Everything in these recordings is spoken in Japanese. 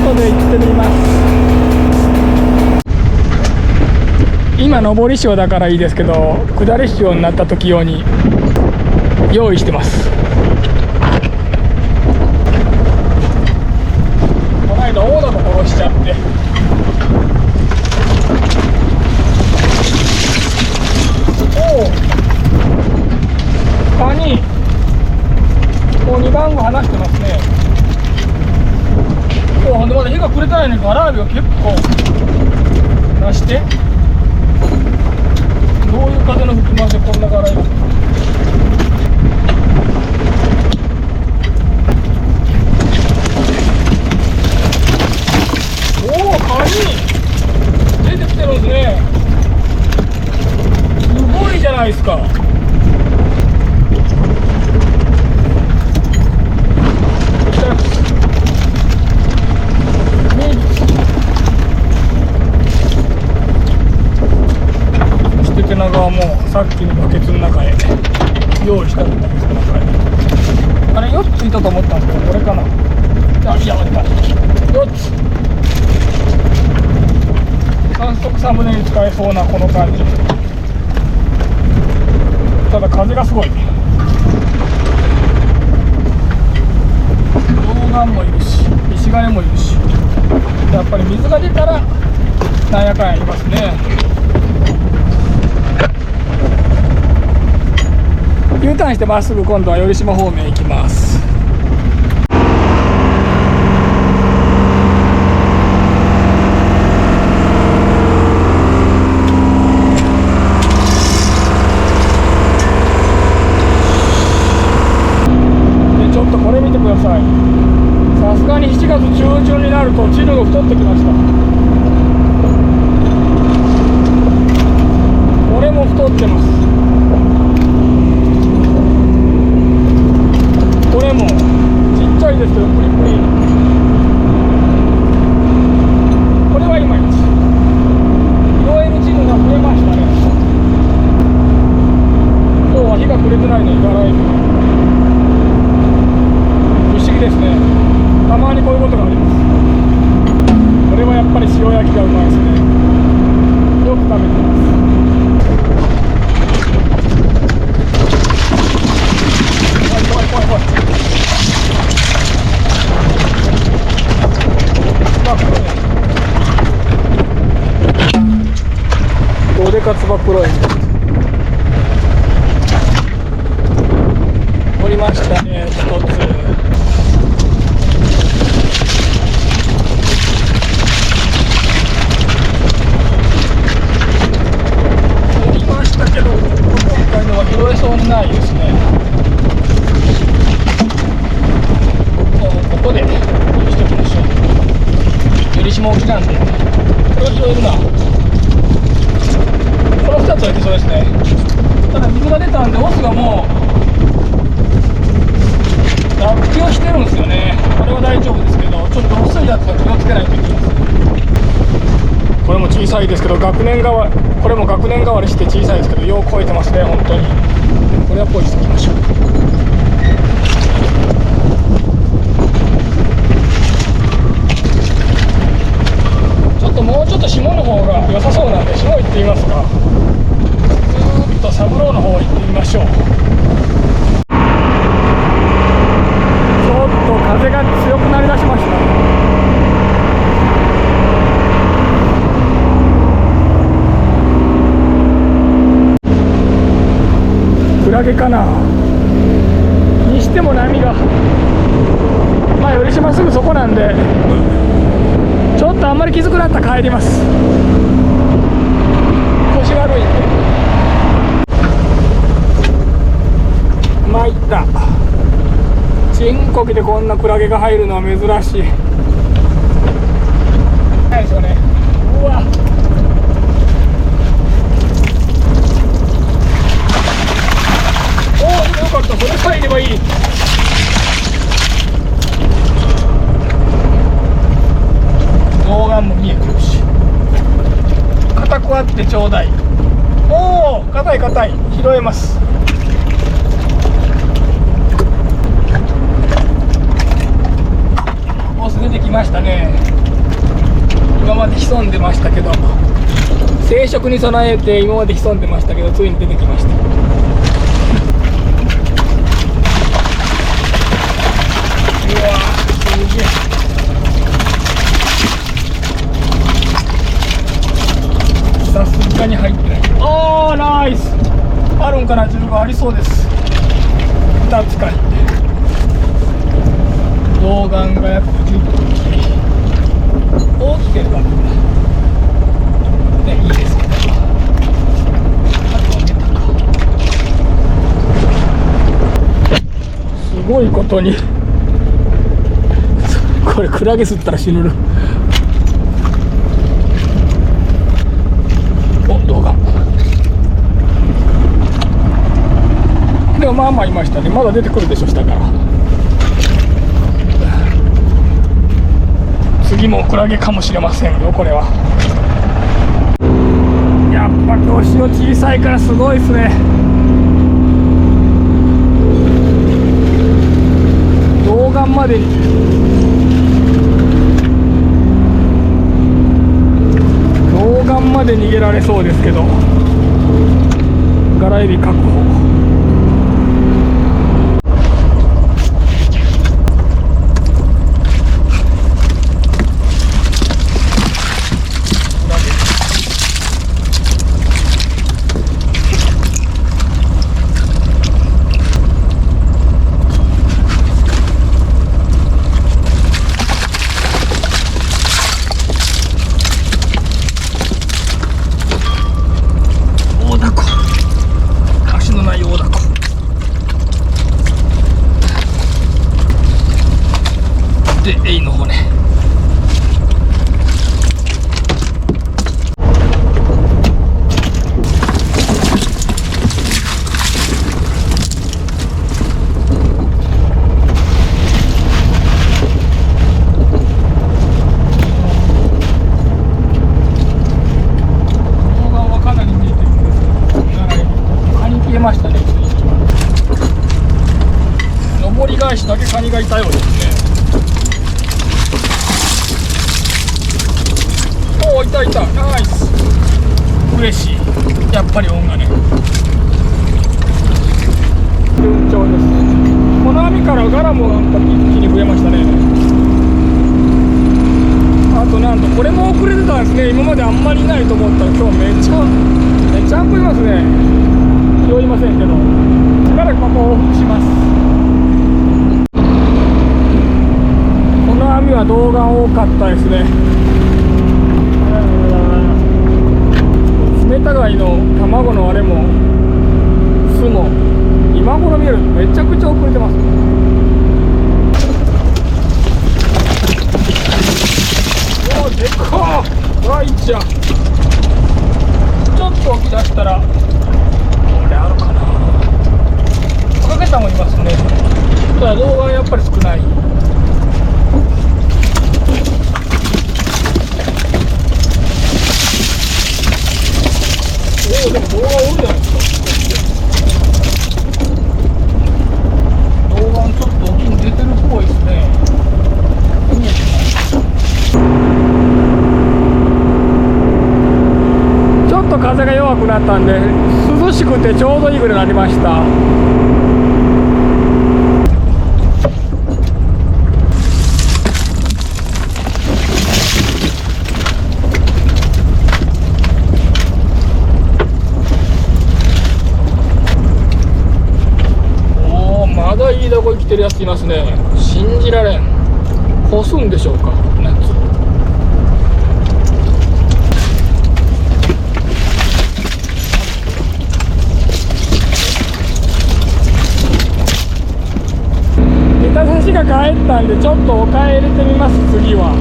ことで行ってみます。今上り潮だからいいですけど、下り潮になった時用に用意してます。この間大の殺しちゃって、カニもう2番後離してますね。ほんでまだ日が暮れてないのにガラアビが結構出して、どういう風の吹き回しでこんなガラアビ。おお、カニ出てきてるんですね。すごいじゃないですか。手長はもうさっきのバケツの中へ用意したんだけど、あれ4ついたと思ったんですけど、これかな。あ、いや、4つ。早速サムネに使えそうなこの感じ。ただ風がすごい。溶岩もいるし、石金もいるし、やっぱり水が出たらなんやかんやいますね。U ターンしてまっすぐ今度は寄島方面行きます。でちょっとこれ見てください。さすがに7月中旬になるとチヌが太ってきました。これも太ってます。これもちっちゃいですけどプリプリ。これはいまいち。色絵のチヌが増えましたね。今日は日が暮れてないのにガラエビ。不思議ですね。たまにこういうことがあります。これはやっぱり塩焼きがうまいですね。よく食べてます。どでかつば黒い取りましたね、一つ。取りましたけど、今回のは拾えそうにないですね。ここでしておきましょう。よりしも大きなんで、これは拾えるな。この2つはいけそうですね。ただ水が出たんでオスがもう脱皮をしてるんですよね。これは大丈夫ですけど、ちょっと薄いやつは気をつけないといけないです。これも小さいですけど、学年代わり、これも学年代わりして小さいですけど、よう超えてますね、本当に。これはポイしておきましょう。もうちょっと下の方が良さそうなんで下行ってみますが、ずーっと三郎の方行ってみましょう。ちょっと風が強くなりだしました。クラゲかなにしても波が、まあ寄島すぐそこなんで、ちょっとあんまりきつくなったら帰ります。腰悪いんで。参った。チンコキでこんなクラゲが入るのは珍しい。ないですよね。うわ。おお、よかった。それさえいればいい。動画も見えてるし、硬くあってちょうだい。おお、硬い硬い。拾えます。オス出てきましたね。今まで潜んでましたけど、生殖に備えて今まで潜んでましたけど、ついに出てきました。うわー、すげえ。さすがに入ってない。あー、ナイス。あるんかな、15ありそうです。2つかい。銅丸が約10匹。大きければね、いいですけど。あとはメタか。すごいことにこれクラゲ吸ったら死ぬる。お、動画でもまあまあいましたね。まだ出てくるでしょ、下から。次もクラゲかもしれませんよ、これは。やっぱ今日潮小さいからすごいですね。銅丸までに銅丸まで逃げられそうですけど、ガラエビ確保。エイの骨。動画はかなり見えてるんですけど、カニ消えましたね。上り返しだけカニがいたようですね。お、いたいた、ナイス。嬉しい。やっぱり音がね、順調です。この網からガラもなんか一気に増えましたね。あとなんとこれも遅れてたんですね。今まであんまりいないと思ったら今日めっちゃ増えますね。拾いませんけど、しばらくここを往復します。この網は動画多かったですね。メタ貝の卵のあれも巣も今頃見るとめちゃくちゃ遅れてます。おー、でっかー。わ、いっちゃちょっと起き出したらこれあるかな。かけたもいますね。ただ動画はやっぱり少ない。でも動画多いじゃないですか。動画ちょっと大きいの出てるっぽいですね。ちょっと風が弱くなったんで涼しくてちょうどいいぐらいになりました。いいとこ生きてるやついますね。信じられん。干すんでしょうか、夏。ネタ刺しが帰ったんでちょっとおかえ入れてみます。次は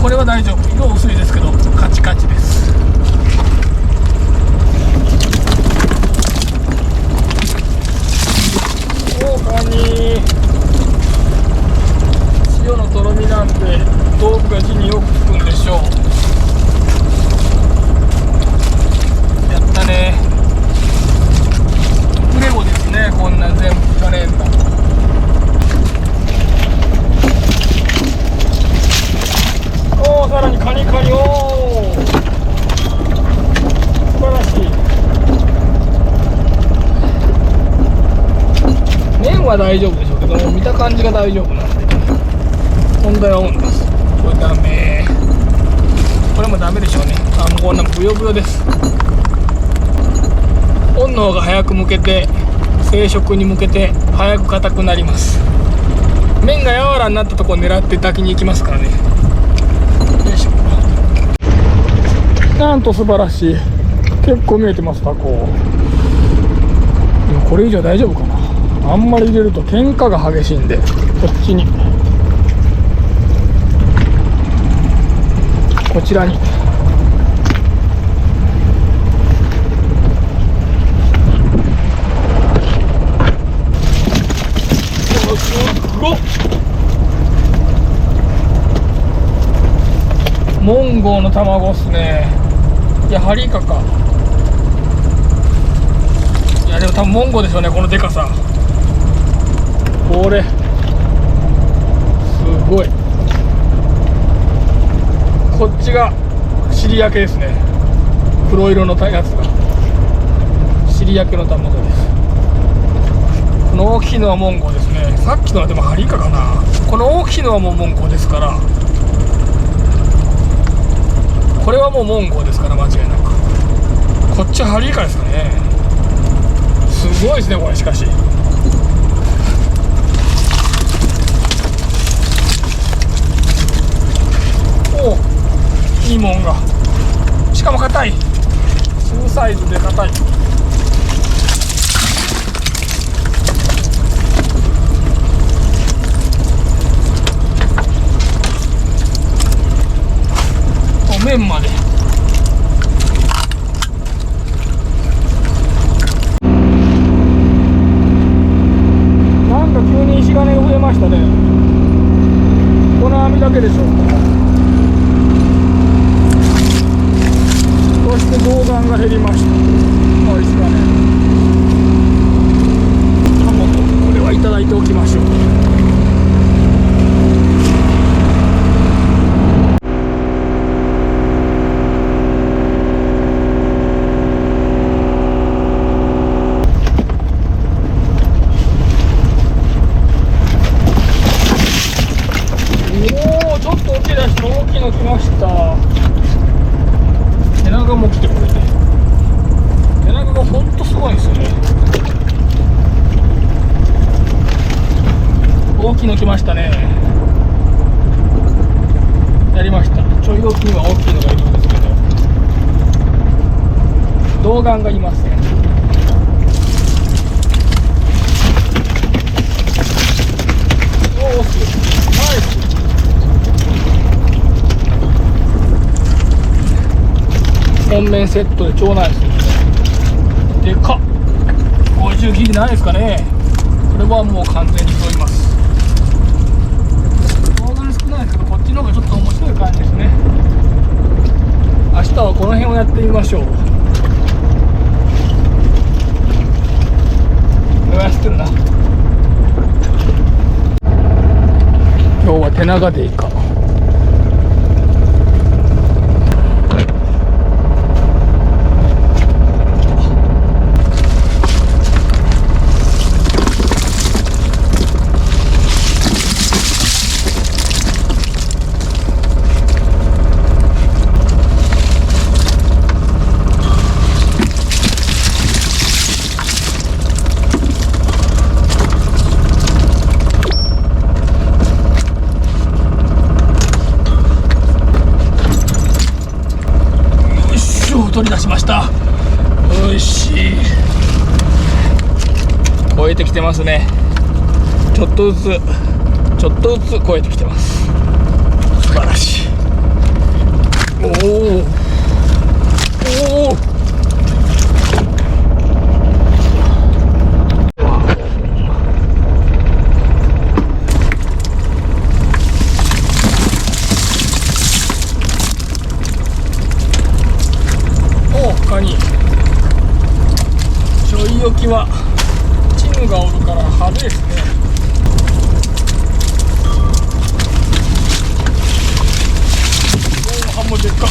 これは大丈夫。色薄いですけどカチカチです。おー、カニ塩のとろみなんで豆腐が地によくつくんでしょう。やったね。プレゴですね。こんなん全部いかねえんだ。おー、さらにカニカニ。おー、素晴らしい。麺は大丈夫でしょうけども、見た感じが大丈夫なんで問題は温度です。これダメ。これもダメでしょうね。あ、もうこんなブヨブヨです。温の方が早く向けて、生食に向けて早く硬くなります。麺が柔らになったところを狙って炊きに行きますからね。よいしょ。なんと素晴らしい。結構見えてます、タコ。でもこれ以上大丈夫かな。あんまり入れると喧嘩が激しいんで、こっちに、こちらにすごっ。モンゴウの卵っすね。いや、ハリイカか。いやでも多分モンゴウでしょうね、このでかさ。これすごい。こっちが尻焼けですね。黒色のやつが尻焼けの卵です。この大きいのはモンゴウですね。さっきのはでもハリイカかな。この大きいのはもうモンゴウですから、これはもうモンゴウですから、間違いなく。こっちはハリイカですかね。すごいですねこれ。しかしおお、いいもんが。しかも硬い。2サイズで硬い。麺まで。なんか急に石金が増えましたね。この網だけでしょうか。そして銅岩が減りました。石金。これはいただいておきましょう。来ました。手長も来て、これね、手長がほんとすごいんですよね。大きいの来ましたね。やりました。ちょい大きいは大きいのがいるんですけど、銅岩がいません。おお、すごい。ナイス。本面セットで超ナイスですね。でかっ。50切りないですかね。これはもう完全に沿います。動画少ないですけど、こっちの方がちょっと面白い感じですね。明日はこの辺をやってみましょう。燃やしてるな。今日は手長でいいか。取り出しました。おいしい。超えてきてますね。ちょっとずつ超えてきてます。素晴らしい。はチヌがおるから派手ですね。おお、ハモでっか。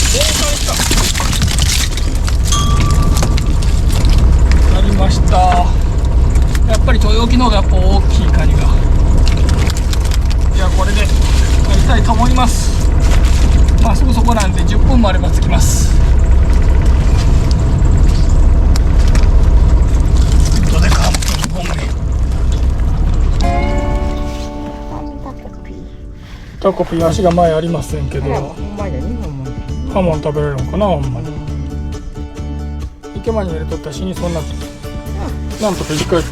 おお、なりました。やっぱり豊沖の方がやっぱ大きいカニが。いや、これでやりたいと思います。まあすぐそこなんで10分もあれば着きます。どでか2本目。タコピー足が前ありませんけど、ハモン食べれるのかな。ほんまに池間に入れとったら死にそうになって、なんとか生き返った。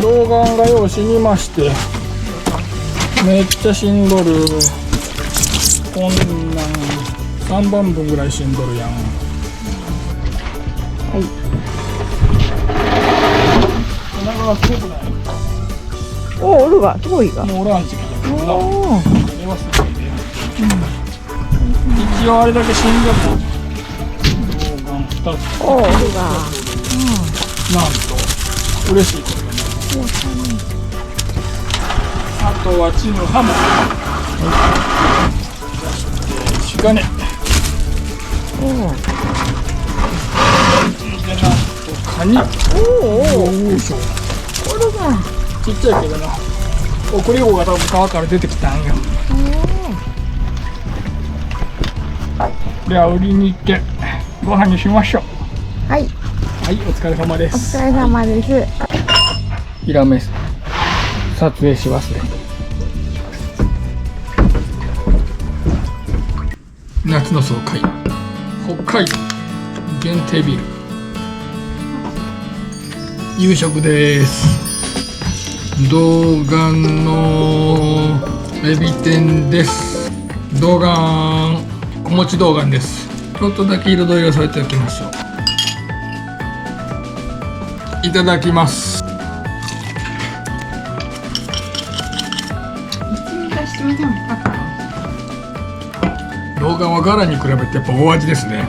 童顔がよう死にまして、めっちゃ死んどる。こんなん3番分ぐらい死んどるやん。はい、お腹がすごくない。おるわ、すごいが。もうおらん時期だけどな。これはすごいね。一応あれだけ死んでも童顔2つ。おるが。なんと嬉しいことだね。あとはチヌハモ。そしてシカネ。でなんとカニ。おお、しょ。これがちっちゃいけどな。送り子が多分川から出てきたんよ。では売りに行ってご飯にしましょう。はい。はい、お疲れ様でおす。疲れ様です。ヒラメ撮影し忘れ。夏の爽快、北海道限定ビール。夕食です。童顔のエビ天です。童顔、子持ち童顔です。ちょっとだけ彩りを添えておきましょう。いただきます。童顔はガラに比べてやっぱ大味ですね。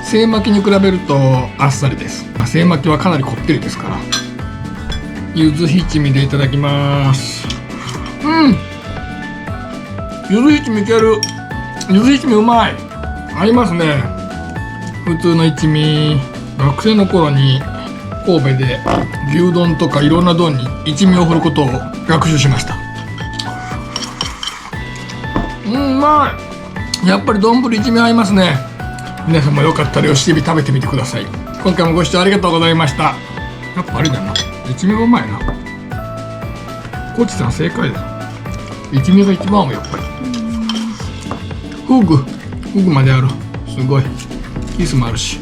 精巻きに比べるとあっさりです。精巻きはかなりこってりですから。柚子七味でいただきます。柚子七味いける。柚子七味うまい。合いますね。普通の一味、学生の頃に神戸で牛丼とかいろんな丼に一味を振ることを学習しました。うまい。やっぱり丼一味合いますね。皆さんもよかったらよしエビ食べてみてください。今回もご視聴ありがとうございました。やっぱあれだな、一味がうまいな。コチさん正解だ。一味が一番合う。やっぱりフグまである。すごいキスもあるし。